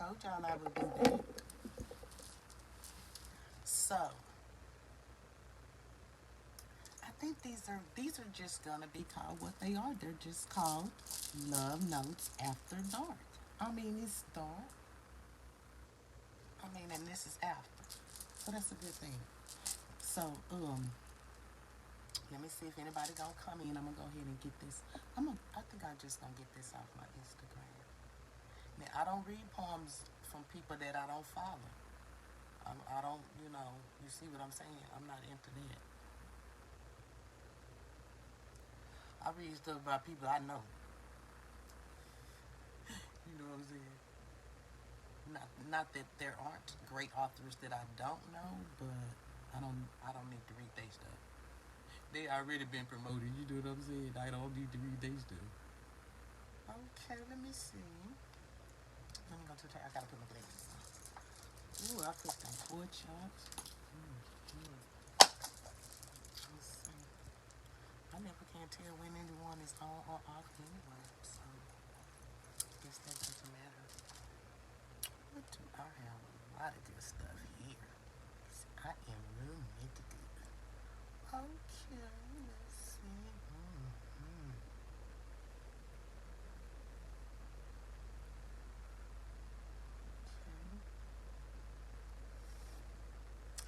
told y'all I would do that. So I think these are just gonna be called what they are. They're just called love notes after dark. I mean, it's dark. I mean, and this is after, so that's a good thing. So let me see if anybody gonna come in. I'm gonna go ahead and get this. I think I'm just gonna get this off my Instagram. Now, I don't read poems from people that I don't follow. I don't, you see what I'm saying? I'm not into that. I read stuff about people I know. You know what I'm saying? Not that there aren't great authors that I don't know, but I don't need to read their stuff. They already been promoted. You know what I'm saying? I don't need to read their stuff. Okay, let me see. Let me go to the I gotta put my glasses on. Ooh, I put some pork chops. Let's see. I never can tell when anyone is on or off anyway, so I guess that doesn't matter. What do I have? A lot of good stuff here. I am really into good. Okay, let's see.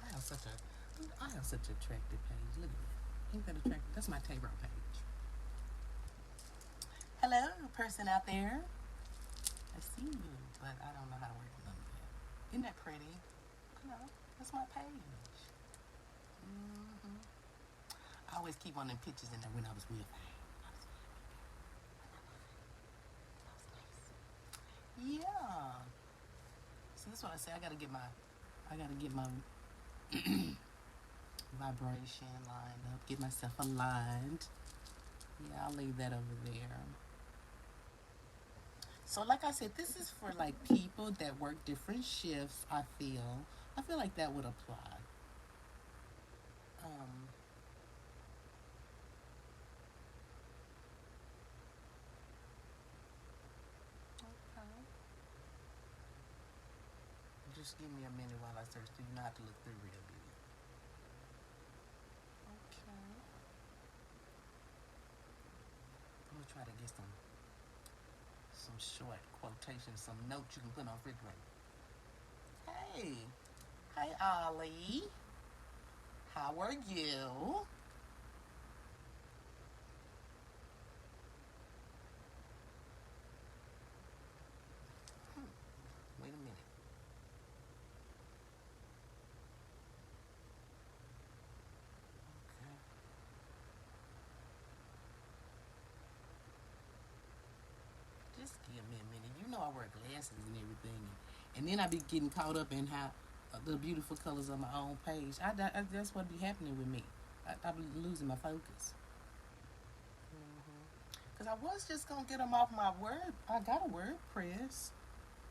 I have such a attractive page. Look at that. Ain't that attractive? That's my Tay-Row page. Hello, person out there. I see you, but I don't know how to work none of that. Isn't that pretty? Hello, that's my page. I always keep one of them pictures in there when I was real fine. Yeah. See, that's what I say. I gotta get my vibration lined up, get myself aligned. Yeah, I'll leave that over there. So, like I said, this is for like people that work different shifts. I feel like that would apply. Um, okay. Just give me a minute while I search through. You know, I have to look through real good. Okay. I'm gonna try to get some short quotations, some notes you can put on refrigerator. Hey, hi Ollie. How are you? Wait a minute. Okay. Just give me a minute. You know I wear glasses and everything, and then I be getting caught up in how the beautiful colors on my own page. That's what be happening with me. I be losing my focus. Cause I was just gonna get them off my word. I got a WordPress,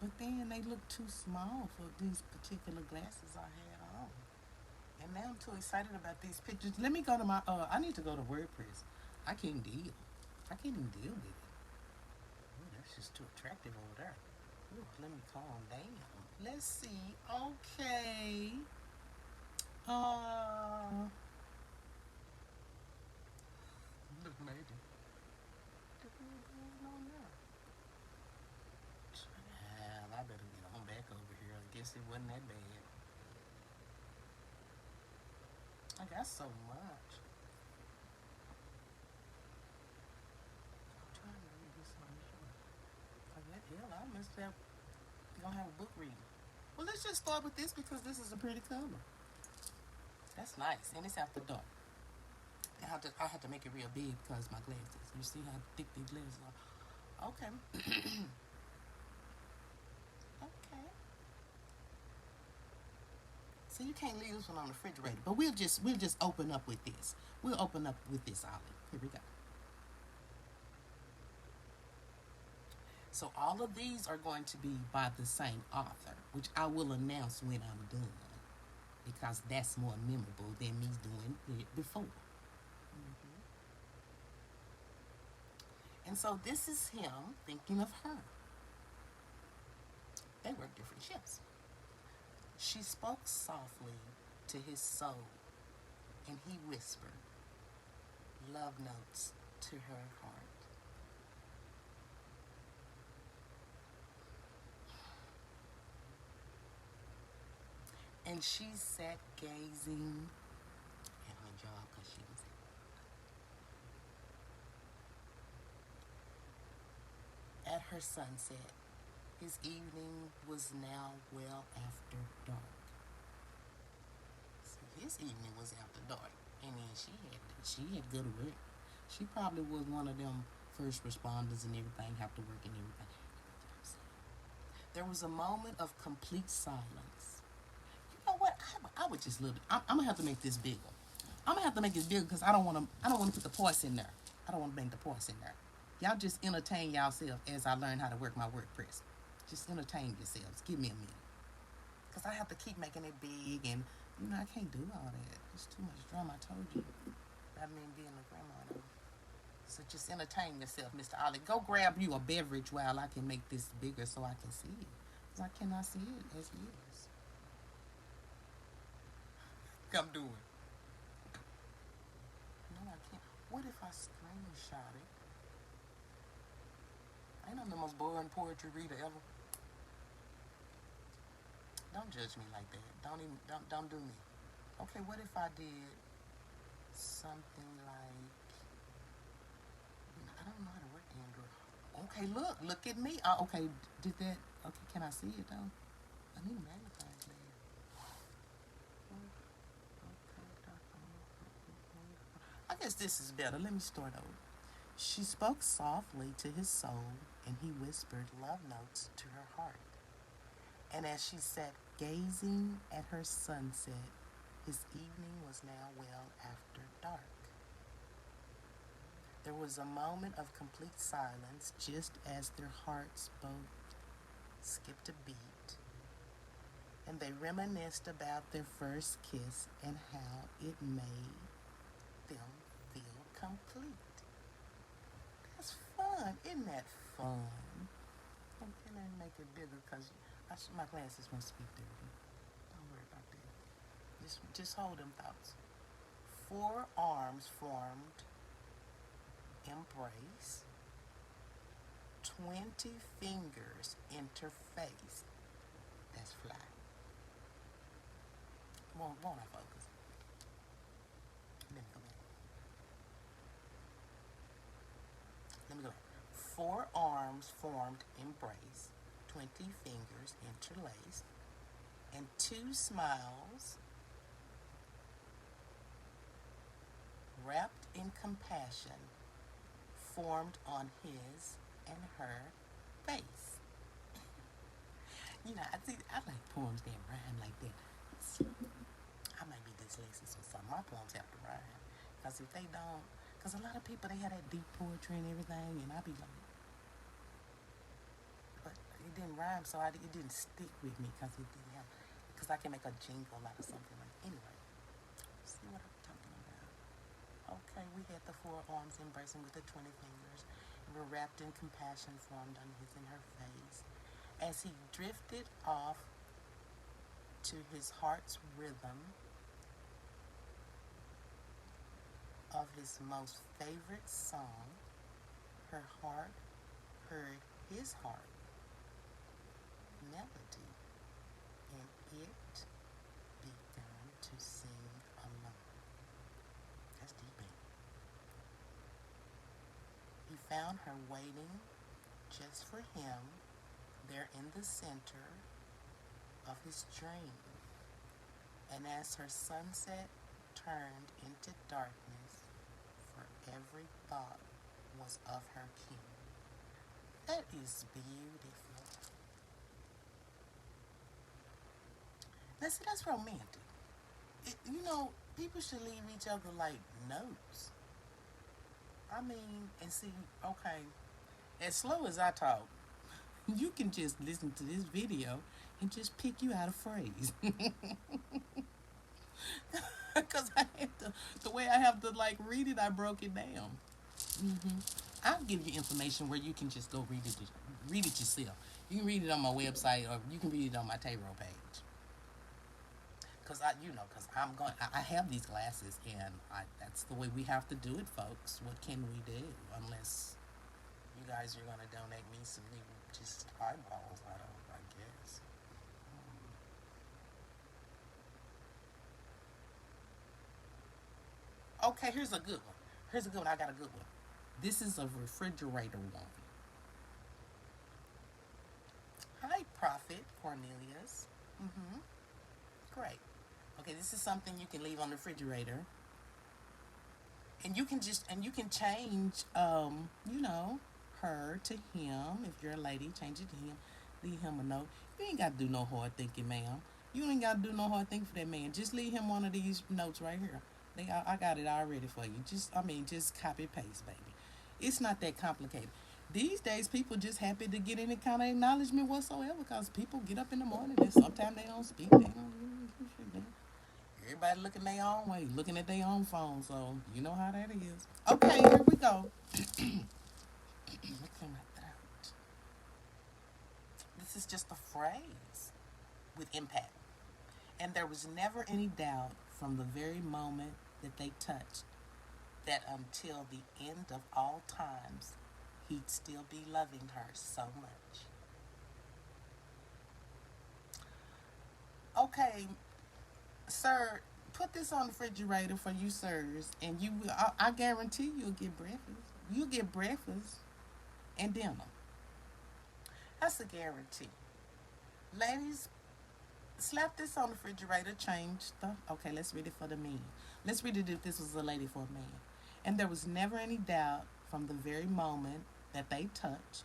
but then they look too small for these particular glasses I had on. And now I'm too excited about these pictures. Let me go to my. I need to go to WordPress. I can't deal. I can't even deal with it. Ooh, that's just too attractive over there. Ooh, let me calm down. Let's see. Okay. Uh, look, maybe. What's going on there? Child, I better get on back over here. I guess it wasn't that bad. I got so much. I'm trying to read this on here. I got hell, I must have. You gonna have a book reading. Well, let's just start with this because this is a pretty color. That's nice, and it's after dark. I have to make it real big because my glasses. You see how thick these glasses are. Okay. Okay. So you can't leave this one on the refrigerator, but we'll just open up with this. We'll open up with this, Ollie. Here we go. So all of these are going to be by the same author, which I will announce when I'm done, because that's more memorable than me doing it before. And so this is him thinking of her. They work different shifts. She spoke softly to his soul, and he whispered love notes to her heart. And she sat gazing at her job because she was at her sunset. His evening was now well after dark. So his evening was after dark, and then she had good work. She probably was one of them first responders and everything, have to work and everything. There was a moment of complete silence. You know what? I would just love it. I'm gonna have to make this bigger. I'm gonna have to make it bigger because I don't want to. I don't want to put the parts in there. I don't want to bring the parts in there. Y'all just entertain yourself as I learn how to work my WordPress. Just entertain yourselves. Give me a minute. Because I have to keep making it big, and I can't do all that. It's too much drama. I told you. I mean, being a grandma. So just entertain yourself, Mr. Ollie. Go grab you a beverage while I can make this bigger so I can see it. Because I cannot see it as it is. Come do it. No, I can't. What if I screenshot it? Ain't I'm the most boring poetry reader ever. Don't judge me like that. Don't do me. Okay, what if I did something like, I don't know how to work Android. Okay, look at me. Okay, did that? Okay, can I see it though? I need a magnifying glass. I guess this is better. Let me start over. She spoke softly to his soul, and he whispered love notes to her heart. And as she sat gazing at her sunset, his evening was now well after dark. There was a moment of complete silence, just as their hearts both skipped a beat, and they reminisced about their first kiss and how it made them feel complete. That's fun. Isn't that fun? Okay, let me make it bigger because my glasses must be dirty. Don't worry about that. Just hold them thoughts. 4 arms formed embrace. 20 fingers interface. That's fly. Won't I focus? Let me go back. 4 arms formed embrace, 20 fingers interlaced, and 2 smiles wrapped in compassion formed on his and her face. I like poems that rhyme like that. I might be dyslexic or something. My poems have to rhyme. Because if they don't, because a lot of people, they have that deep poetry and everything, and I be like, but it didn't rhyme, so it didn't stick with me because it didn't have, because I can make a jingle out of something like, anyway. See what I'm talking about? Okay, we had the 4 arms embracing with the 20 fingers, and were wrapped in compassion formed on his and her face. As he drifted off to his heart's rhythm of his most favorite song, her heart heard his heart melody, and it began to sing along. That's deep. He found her waiting just for him there in the center of his dream. And as her sunset turned into darkness, for every thought was of her king. That is beautiful. Now see, that's romantic. People should leave each other like notes. I mean, and see, okay, as slow as I talk, you can just listen to this video and just pick you out a phrase. Because the way I have to read it, I broke it down. I'll give you information where you can just go read it yourself. You can read it on my website, or you can read it on my tarot page. Cause I'm going. I have these glasses, and that's the way we have to do it, folks. What can we do unless you guys are gonna donate me some new just eyeballs? I don't. I guess. Okay, here's a good one. Here's a good one. I got a good one. This is a refrigerator one. Hi, Prophet Cornelius. Mm-hmm. Great. Okay, this is something you can leave on the refrigerator, and you can change, her to him. If you're a lady, change it to him. Leave him a note. You ain't got to do no hard thinking, ma'am. You ain't got to do no hard thinking for that man. Just leave him one of these notes right here. I got it already for you. Just copy paste, baby. It's not that complicated. These days, people just happy to get any kind of acknowledgement whatsoever because people get up in the morning and sometimes they don't speak. They don't. Everybody looking their own way, looking at their own phone, so you know how that is. Okay, here we go. Look at my throat. This is just a phrase with impact. And there was never any doubt from the very moment that they touched that until the end of all times, he'd still be loving her so much. Okay, sir, put this on the refrigerator for you, sirs, and I guarantee you'll get breakfast. You'll get breakfast and dinner. That's a guarantee. Ladies, slap this on the refrigerator, change the. Okay, let's read it for the men. Let's read it if this was a lady for a man. And there was never any doubt from the very moment that they touched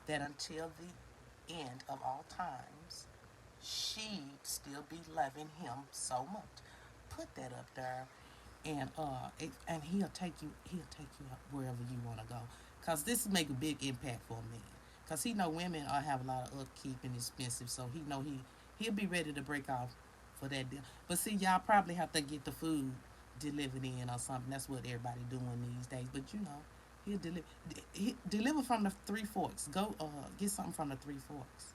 that until the end of all times, she'd still be loving him so much. Put that up there, and and he'll take you up wherever you want to go, cause this make a big impact for me. Cause he know women have a lot of upkeep and expensive, so he'll be ready to break off for that deal. But see, y'all probably have to get the food delivered in or something. That's what everybody doing these days. But he deliver from the Three Forks. Go get something from the Three Forks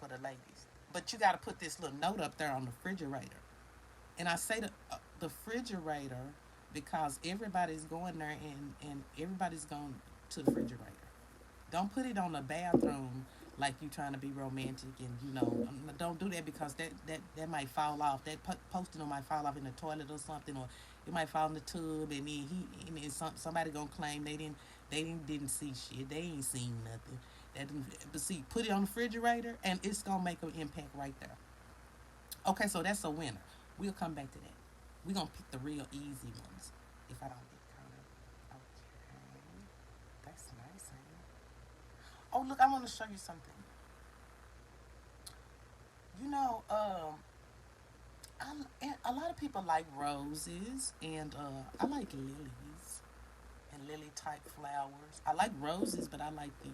for the ladies. But you got to put this little note up there on the refrigerator. And I say the refrigerator because everybody's going there, and everybody's going to the refrigerator. Don't put it on the bathroom like you trying to be romantic, and don't do that because that might fall off. That post-it might fall off in the toilet or something, or it might fall in the tub, and somebody gonna claim they didn't see shit. They ain't seen nothing. But see, put it on the refrigerator, and it's gonna make an impact right there. Okay, so that's a winner. We'll come back to that. We're gonna pick the real easy ones. If I don't get caught up. Okay, that's nice, ain't it? Oh, look, I want to show you something. You know, a lot of people like roses, and I like lilies and lily type flowers. I like roses, but I like the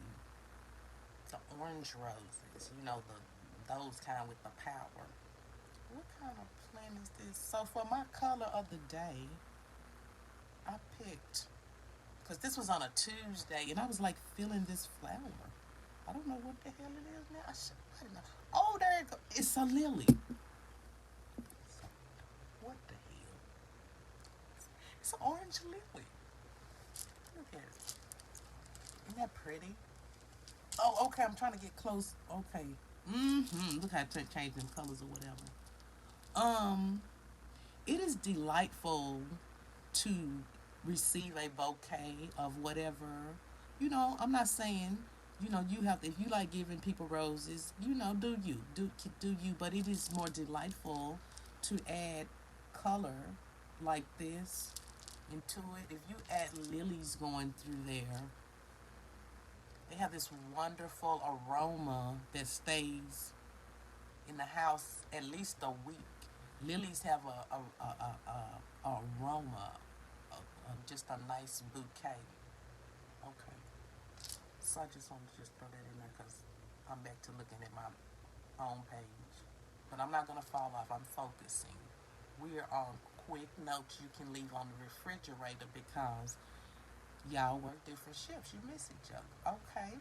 orange roses. Those kind with the power. What kind of plant is this? So for my color of the day, I picked, because this was on a Tuesday, and I was like feeling this flower. I don't know what the hell it is now. I don't know. Oh, there it goes. It's a lily. What the hell? It's an orange lily. Look at it. Isn't that pretty? Oh, okay. I'm trying to get close. Okay. Look how I changed them colors or whatever. Um, it is delightful to receive a bouquet of whatever. I'm not saying, you have to, if you like giving people roses, do you, but it is more delightful to add color like this into it. If you add lilies going through there, they have this wonderful aroma that stays in the house at least a week. Lilies have a aroma, just a nice bouquet. Okay, so I just want to just throw that in there because I'm back to looking at my own page. But I'm not gonna fall off. I'm focusing. We're on quick notes you can leave on the refrigerator because y'all work different shifts. You miss each other. Okay.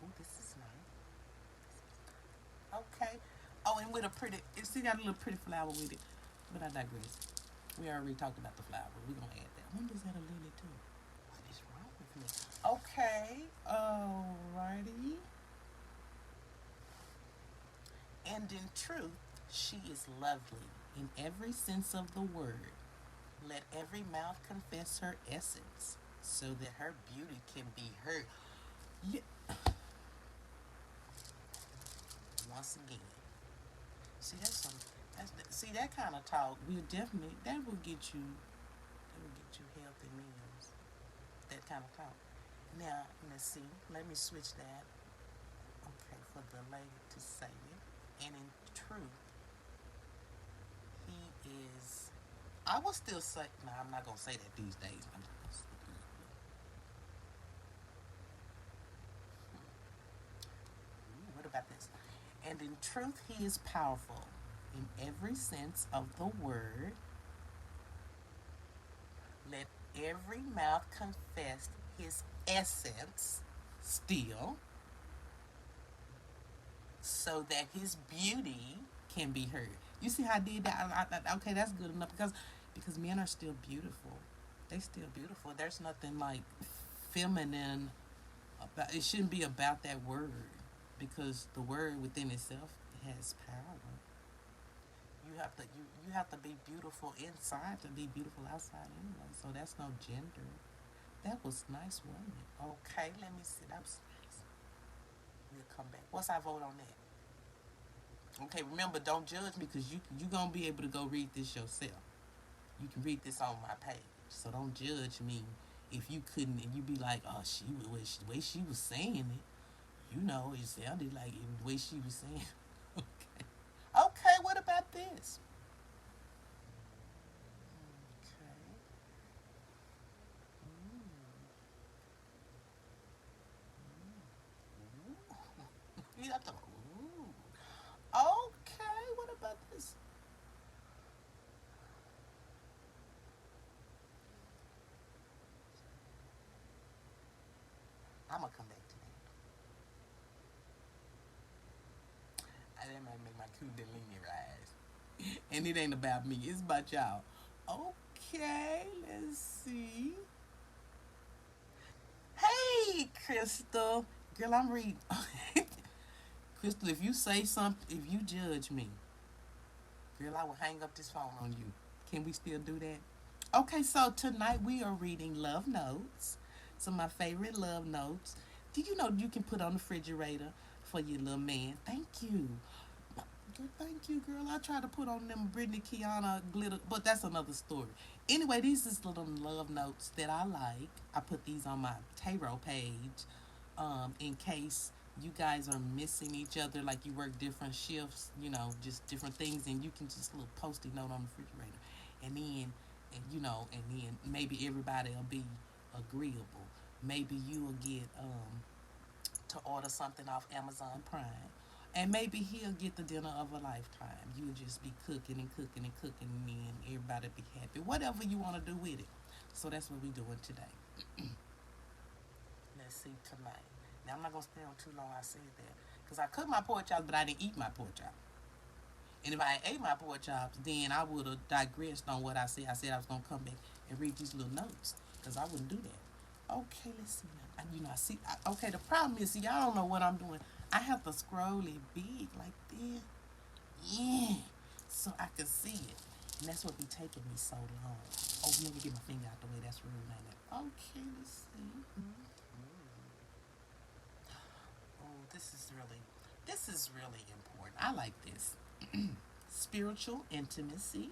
Oh, this is nice. Okay. Oh, and with a pretty, it still got a little pretty flower with it. But I digress. We already talked about the flower. We're gonna add that. When does that a lily too? What is wrong with me? Okay. Alrighty. And in truth, she is lovely in every sense of the word. Let every mouth confess her essence, so that her beauty can be heard. Yeah. Once again, see that's some. See that kind of talk. Will definitely that will get you. That will get you healthy meals. That kind of talk. Now let's see. Let me switch that. Okay, for the lady to say it. And in truth, he is. I will still say. No, I'm not gonna say that these days. I'm not gonna say that. What about this? And in truth, he is powerful in every sense of the word. Let every mouth confess his essence still, so that his beauty can be heard. You see how I did that? Okay, that's good enough because men are still beautiful. They still beautiful. There's nothing like feminine about. It shouldn't be about that word because the word within itself has power. You have to be beautiful inside to be beautiful outside anyway. So that's no gender. That was nice, wasn't it? Okay, let me see. That was nice. We'll come back. What's our vote on that? Okay, remember, don't judge me because you gonna be able to go read this yourself. You can read this on my page. So don't judge me if you couldn't and you be like, oh, the way she was saying it, it sounded like it, the way she was saying. Okay. Okay, what about this? Okay. You have to. Ooh. Okay, what about this? I'm gonna come back to that. That might make my kundalini rise. And it ain't about me, it's about y'all. Okay, let's see. Hey, Crystal. Girl, I'm reading. Crystal, if you say something, if you judge me, girl, I will hang up this phone on you. Can we still do that? Okay, so tonight we are reading love notes. Some of my favorite love notes. Do you know you can put on the refrigerator for your little man? Thank you. Thank you, girl. I try to put on them Brittany Kiana glitter, but that's another story. Anyway, these is little love notes that I like. I put these on my tarot page in case you guys are missing each other, like you work different shifts, just different things, and you can just little post-it note on the refrigerator, and then maybe everybody will be agreeable. Maybe you will get to order something off Amazon Prime. And maybe he'll get the dinner of a lifetime. You'll just be cooking and cooking and cooking, and then everybody be happy. Whatever you want to do with it. So that's what we're doing today. Let's see tonight. Now, I'm not going to stay on too long. I said that. Because I cooked my pork chops, but I didn't eat my pork chops. And if I ate my pork chops, then I would have digressed on what I said. I said I was going to come back and read these little notes. Because I wouldn't do that. Okay, let's see. I see. Okay, the problem is, see, y'all don't know what I'm doing. I have to scroll it big like this. Yeah. So I can see it. And that's what be taking me so long. Oh, let me get my finger out the way. That's rude, ain't it? Okay, let's see. Oh, this is really important. I like this. Spiritual intimacy.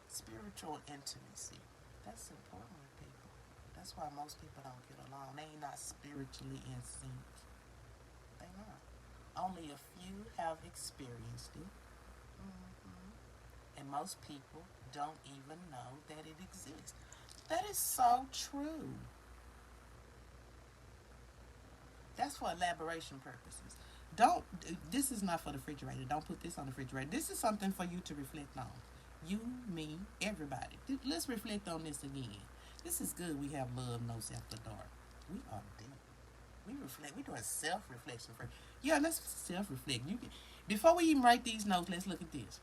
Spiritual intimacy. That's important with people. That's why most people don't get along. They ain't not spiritually in sync. They not. Only a few have experienced it. And most people don't even know that it exists. That is so true. That's for elaboration purposes. This is not for the refrigerator. Don't put this on the refrigerator. This is something for you to reflect on. You, me, everybody. Let's reflect on this again. This is good. We have love notes after dark. We are deep. We reflect. We doing self-reflection first. Yeah, let's self-reflect. You can, before we even write these notes, let's look at this.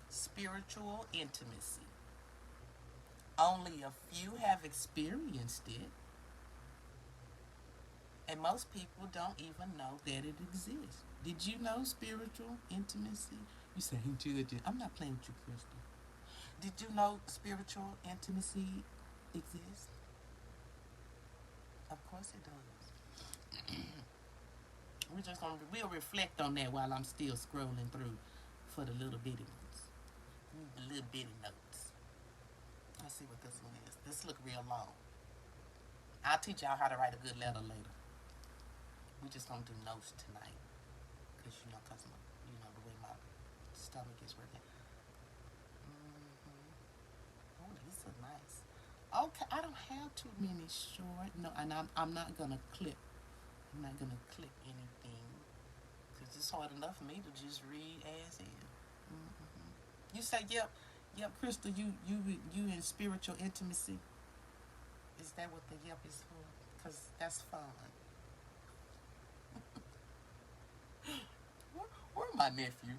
Spiritual intimacy. Only a few have experienced it, and most people don't even know that it exists. Did you know spiritual intimacy? You say, judging. I'm not playing with you, Crystal. Did you know spiritual intimacy exists? Of course it does. We'll reflect on that while I'm still scrolling through for the little bitty ones. The little bitty notes. Let's see what this one is. This look real long. I'll teach y'all how to write a good letter later. We just gonna do notes tonight, cause the way my stomach is working. Oh, these are nice. Okay, I don't have too many short. No, and I'm not gonna clip. I'm not gonna clip anything, cause it's hard enough for me to just read as is. You say, yep, Crystal. You in spiritual intimacy. Is that what the yep is for? Cause that's fun. Where my nephew?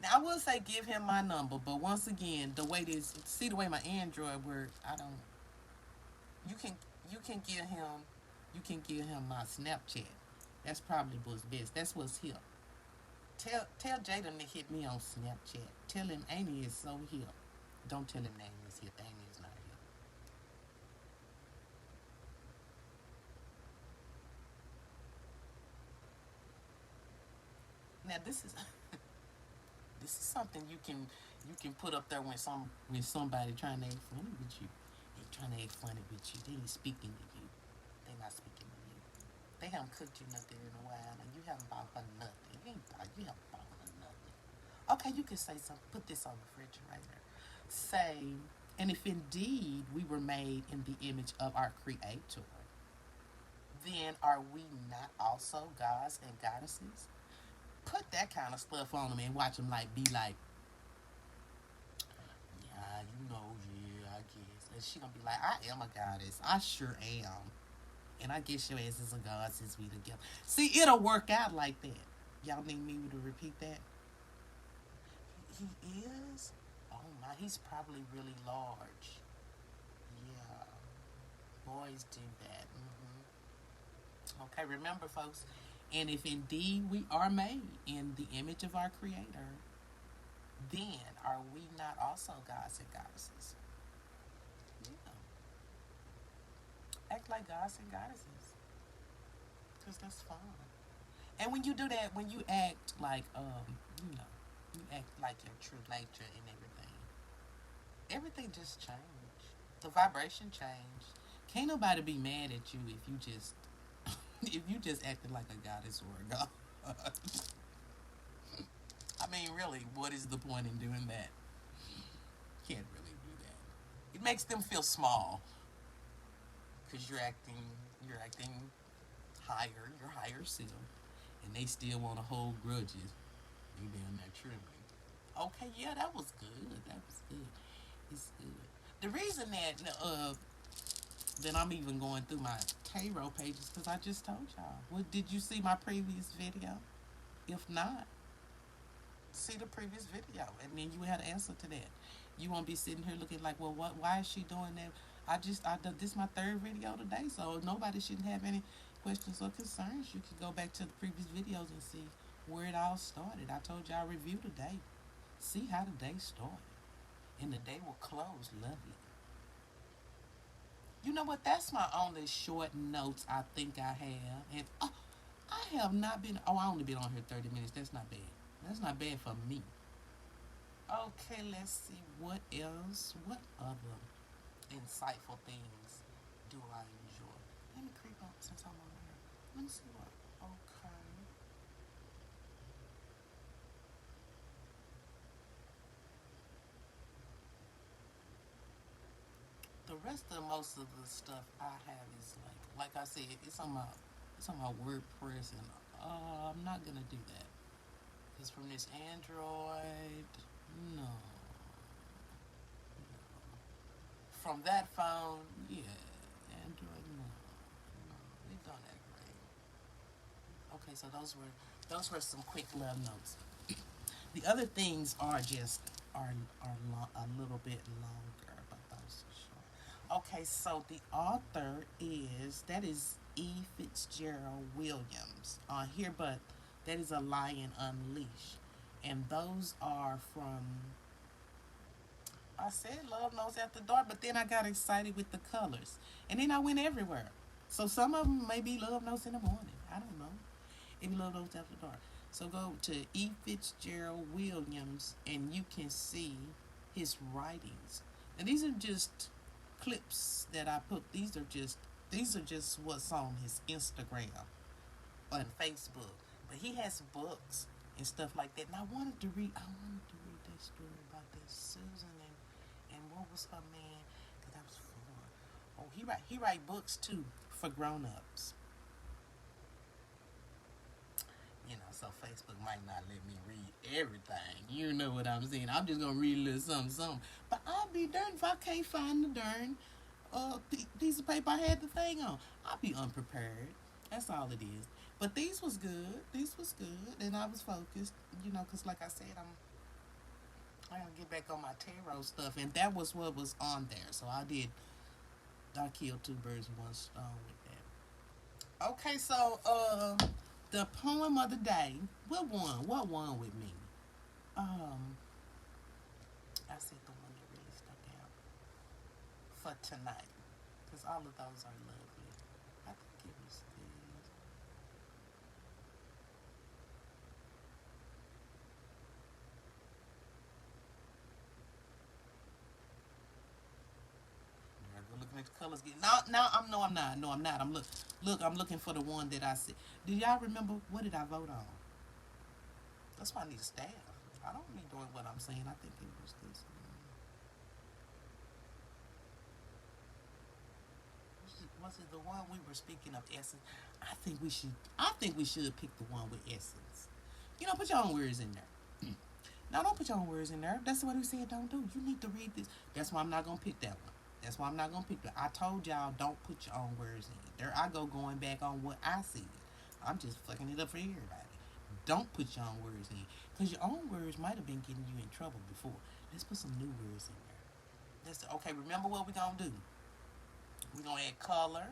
Now I will say give him my number, but once again, the way the way my Android works, I don't. You can give him my Snapchat. That's probably what's best. That's what's hip. Tell Jaden to hit me on Snapchat. Tell him Amy is so hip. Don't tell him Amy is hip. Amy is not hip. Now this is this is something you can put up there when somebody trying to act funny with you. They trying to act funny with you. They ain't speaking to you. They not speaking to you. They haven't cooked you nothing in a while, and you haven't bought her nothing. You haven't bought her nothing. Okay, you can say something. Put this on the refrigerator. Say, and if indeed we were made in the image of our Creator, then are we not also gods and goddesses? Put that kind of stuff on them and watch them be like, yeah, yeah, I guess. And she gonna be like, I am a goddess. I sure am. And I guess your ass is a god since we together. See, it'll work out like that. Y'all need me to repeat that? He is? Oh my, he's probably really large. Yeah. Boys do that. Okay, remember, folks. And if indeed we are made in the image of our Creator, then are we not also gods and goddesses? Yeah. Act like gods and goddesses. Because that's fun. And when you do that, when you act like, you act like your true nature and everything just changed. The vibration changed. Can't nobody be mad at you if you just if you just acted like a goddess or a god. I mean, really, what is the point in doing that? Can't really do that. It makes them feel small because you're acting higher, your higher self, and they still want to hold grudges. They down there trimming. Okay, yeah, that was good. That was good. It's good. The reason that I'm even going through my tarot pages because I just told y'all. Well, did you see my previous video? If not, see the previous video, and then you had an answer to that. You won't be sitting here looking like, well, what? Why is she doing that? This is my third video today, so nobody shouldn't have any questions or concerns. You can go back to the previous videos and see where it all started. I told y'all review the day. See how the day started. And the day will close lovely. You know what? That's my only short notes I think I have. And I have not been, I only been on here 30 minutes. That's not bad. That's not bad for me. Okay, let's see. What else? What other insightful things do I enjoy? Let me creep up since I'm on here. Let me see what. Okay. The rest of most of the stuff I have is like I said, it's on my WordPress, and I'm not gonna do that because from this Android, no. From that phone, yeah, Android, no. Don't agree. Okay, so those were some quick love notes. The other things are just a little bit longer, but those are short. Okay, so the author is E.Fitzgerald Williams on here, but that is A Lion Unleashed, and those are from. I said Love Knows After Dark, but then I got excited with the colors, and then I went everywhere. So some of them may be Love Notes in the morning. I don't know. Maybe Love Notes After Dark. So go to E. Fitzgerald Williams, and you can see his writings. And these are just clips that I put. These are just what's on his Instagram and Facebook. But he has books and stuff like that. And I wanted to read that story about that Susan and what was her man? Cause that was fun. Oh, he write books too for grown ups. So Facebook might not let me read everything. You know what I'm saying? I'm just gonna read a little something, something. But I'll be darned if I can't find the darn piece of paper I had the thing on. I'll be unprepared. That's all it is. But these was good. These was good, and I was focused. Cause like I said, I gotta get back on my tarot stuff, and that was what was on there. So I did. I killed two birds with one stone with that. Okay, so the poem of the day. What won? What won with me? I said the one that really stuck out for tonight, because all of those are lovely. I think it was this. We're looking at the colors again. Now I'm no, I'm not. No, I'm not. I'm looking for the one that I said. Do y'all remember what did I vote on? That's why I need a staff. I don't be doing what I'm saying. I think it was this. Was it the one we were speaking of essence? I think we should. I think we should pick the one with essence. Put your own words in there. Now, don't put your own words in there. That's what we said. Don't do. You need to read this. That's why I'm not gonna pick that one. That's why I'm not gonna pick that. I told y'all don't put your own words in. There I go going back on what I said. I'm just fucking it up for everybody. Don't put your own words in, because your own words might have been getting you in trouble before. Let's put some new words in there. Okay. Remember what we're gonna do. We're gonna add color.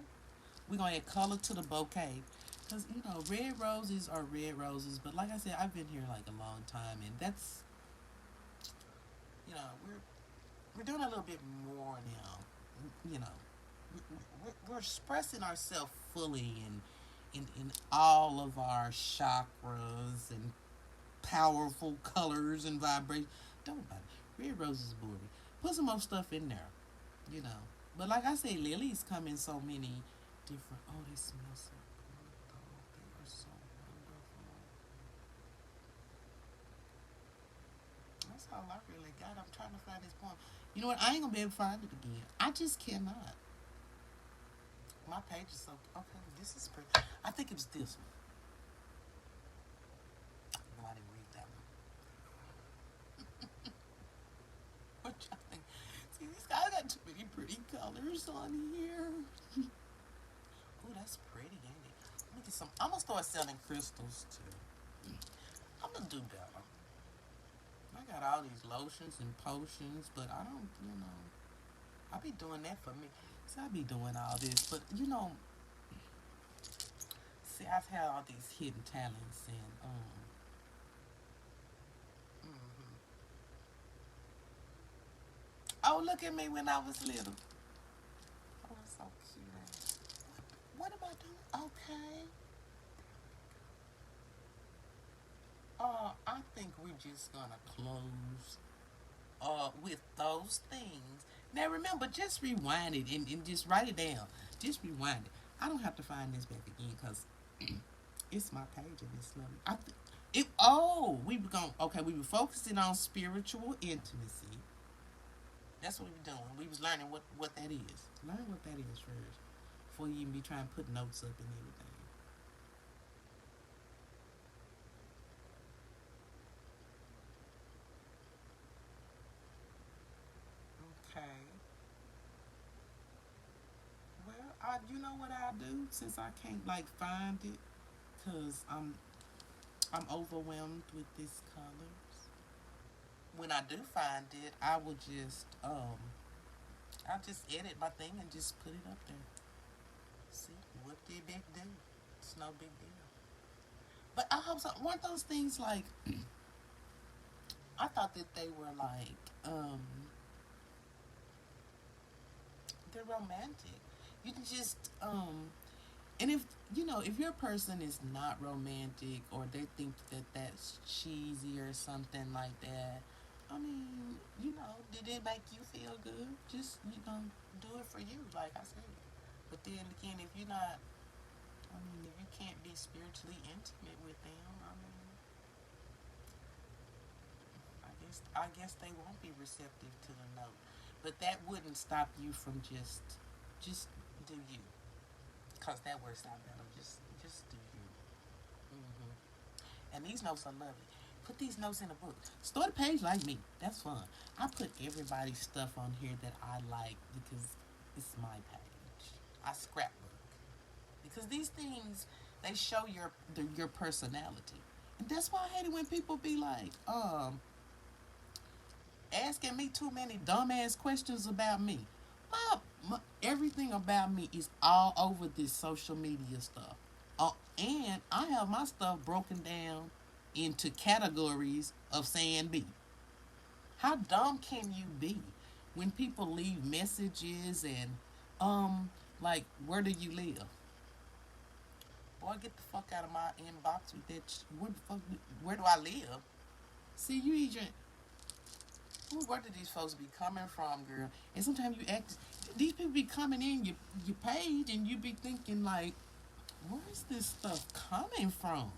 We're gonna add color to the bouquet, because red roses are red roses. But like I said, I've been here like a long time, and that's we're doing a little bit more now. We're expressing ourselves fully in all of our chakras and powerful colors and vibrations. Don't buy it. Red roses boring. Put some more stuff in there, you know. But like I say, lilies come in so many different. Oh, they smell so good though. They are so wonderful. That's all I really got. I'm trying to find this poem. You know what? I ain't gonna be able to find it again. I just cannot. My page is so okay. This is pretty. I think it was this one. No, I didn't read that one. What y'all think? See, these guys got too many pretty colors on here. Oh, that's pretty, ain't it? Let me get some. I'm gonna start selling crystals too. I'm gonna do better. I got all these lotions and potions, but I don't. I be doing that for me. See, I be doing all this, but see, I've had all these hidden talents, and hmm oh, look at me when I was little. Oh, that's so cute. What am I doing? Okay. I think we're just gonna close with those things. Now remember, just rewind it and just write it down. Just rewind it. I don't have to find this back again because it's my page and it's lovely. We were focusing on spiritual intimacy. That's what we were doing. We was learning what that is. Learn what that is first before you even be trying to put notes up and everything. Okay. Well, I you know what I do since I can't like find it, cause I'm overwhelmed with these colors. When I do find it, I'll just edit my thing and just put it up there. See, what did big do? It's no big deal. But I hope so. Weren't those things like I thought that they were like they're romantic. You can just and if you know if your person is not romantic or they think that that's cheesy or something like that, I mean, did it make you feel good? Just do it for you, like I said. But then again, if you're not, I mean, if you can't be spiritually intimate with them, I mean, I guess they won't be receptive to the note. But that wouldn't stop you from just do you, cause that works out better. Just do you. And these notes are lovely. Put these notes in a book. Start a page like me. That's fun. I put everybody's stuff on here that I like because it's my page. I scrapbook because these things they show your personality, and that's why I hate it when people be like, asking me too many dumbass questions about me. Everything about me is all over this social media stuff. And I have my stuff broken down into categories of saying B. How dumb can you be when people leave messages and like where do you live? Boy, get the fuck out of my inbox with that. Where do I live? See, you even where do these folks be coming from, girl? And sometimes you act. These people be coming in your page, and you be thinking like, where is this stuff coming from?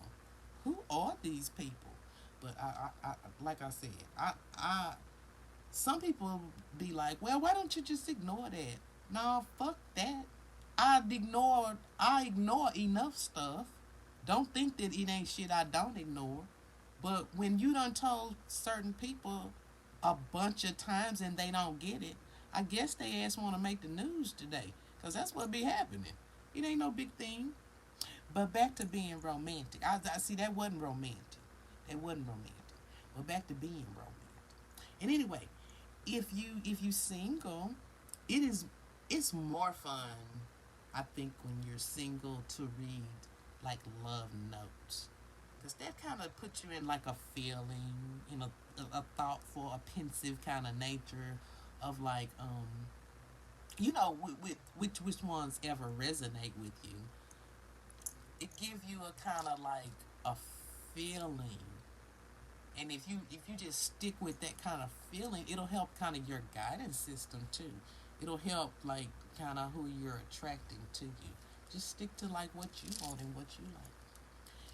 Who are these people? But I like I said, some people be like, well, why don't you just ignore that? No, fuck that. I ignore enough stuff. Don't think that it ain't shit I don't ignore. But when you done told certain people a bunch of times and they don't get it, I guess they ass want to make the news today. Because that's what be happening. It ain't no big thing. But back to being romantic. I see that wasn't romantic. That wasn't romantic. But back to being romantic. And anyway, if you single, it's more fun, I think, when you're single to read like love notes. Because that kind of puts you in like a feeling, a thoughtful, a pensive kind of nature of like, which ones ever resonate with you. It gives you a kind of like a feeling. And if you just stick with that kind of feeling, it'll help kind of your guidance system too. It'll help like kind of who you're attracting to you. Just stick to like what you want and what you like.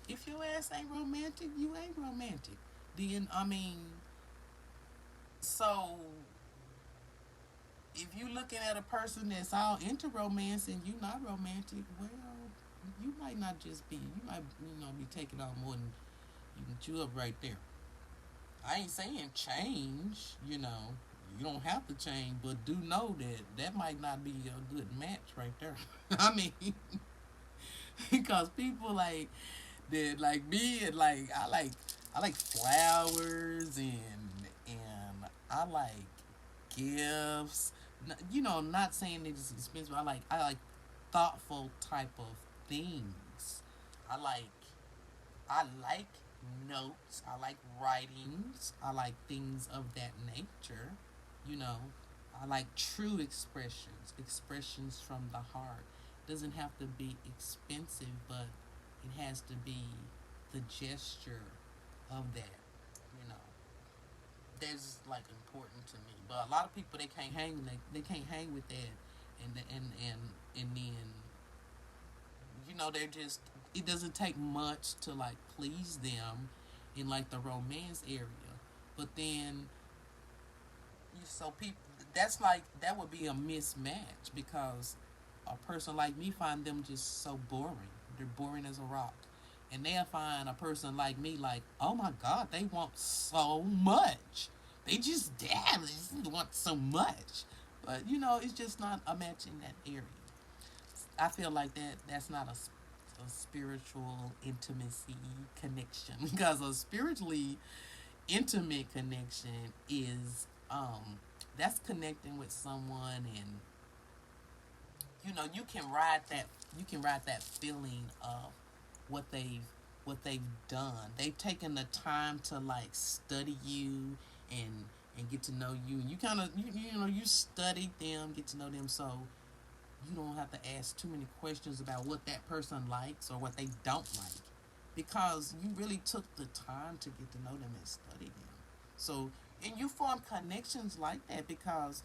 If your ass ain't romantic, you ain't romantic. Then so if you looking at a person that's all into romance and you not romantic, well, you might not just be. You might be taking on more than you can chew up right there. I ain't saying change. You don't have to change, but do know that might not be a good match right there. I mean, because people like that, like me, and like I like flowers and I like gifts. Not saying it's expensive. I like thoughtful type of things. I like notes. I like writings. I like things of that nature. You know, I like true expressions from the heart. Doesn't have to be expensive, but it has to be the gesture of that. You know, that's like important to me. But a lot of people they can't hang. They can't hang with that, and then they're just. It doesn't take much to like please them in like the romance area, but then so people that would be a mismatch because a person like me find them just so boring. They're boring as a rock. And they'll find a person like me like, oh my God, they want so much. They just want so much. But it's just not a match in that area. I feel like that's not a spiritual intimacy connection because a spiritually intimate connection is that's connecting with someone, and you can ride that feeling of what they've what they've done. They've taken the time to like study you and get to know you. You kind of you study them, get to know them, so you don't have to ask too many questions about what that person likes or what they don't like, because you really took the time to get to know them and study them. So, and you form connections like that because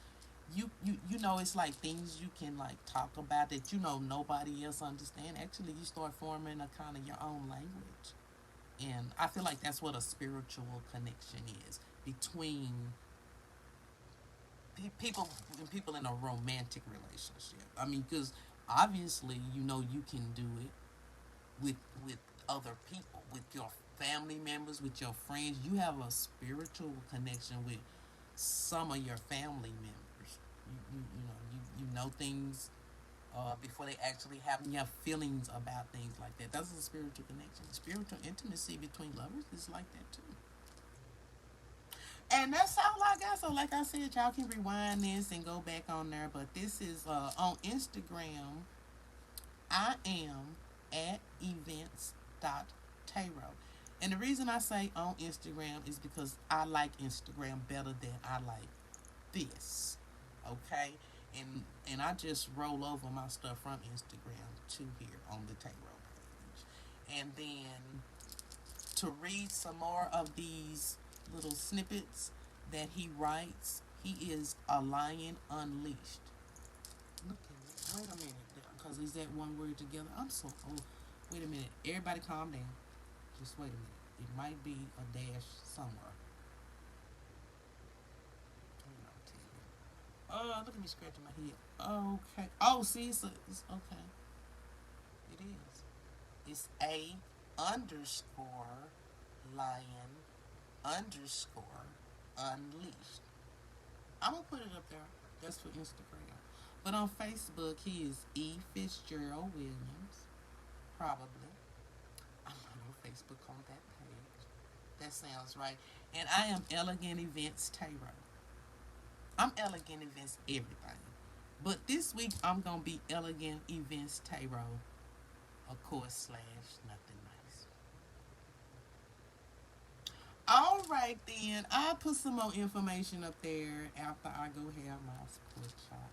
it's like things you can like talk about that nobody else understand. Actually, you start forming a kind of your own language, and I feel like that's what a spiritual connection is between people people in a romantic relationship. I mean, because obviously you can do it with other people, with your family members, with your friends. You have a spiritual connection with some of your family members. You know things before they actually happen. You have feelings about things like that. That's a spiritual connection. Spiritual intimacy between lovers is like that too. And that's all I got. So, like I said, y'all can rewind this and go back on there. But this is on Instagram. I am at events.tarot. And the reason I say on Instagram is because I like Instagram better than I like this. Okay? And I just roll over my stuff from Instagram to here on the tarot page. And then to read some more of these little snippets that he writes, he is a lion unleashed. Look at me. Wait a minute. Because is that one word together? I'm so old. Wait a minute. Everybody calm down. Just wait a minute. It might be a dash somewhere. Look at me scratching my head. Okay. Oh, see, it's okay. It is. It's a underscore lion underscore unleashed. I'm gonna put it up there. That's for Instagram. But on Facebook, he is E.Fitzgerald Williams. Probably. I'm not on Facebook on that page. That sounds right. And I am Elegant Events Tarot. I'm Elegant Events everything. But this week, I'm going to be Elegant Events Tarot, of course, / nothing nice. All right, then. I'll put some more information up there after I go have my sport shot.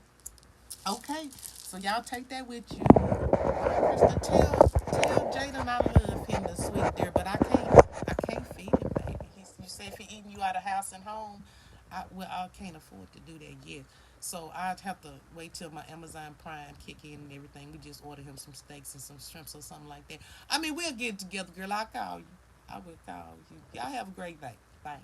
Okay, so y'all take that with you. Krista, tell Jaden I love him this week there, but I can't feed him, baby. You say if he eating you out of house and home, I can't afford to do that yet. So I'd have to wait till my Amazon Prime kick in and everything. We just order him some steaks and some shrimps or something like that. I mean, we'll get together, girl. I'll call you. I will call you. Y'all have a great day. Bye.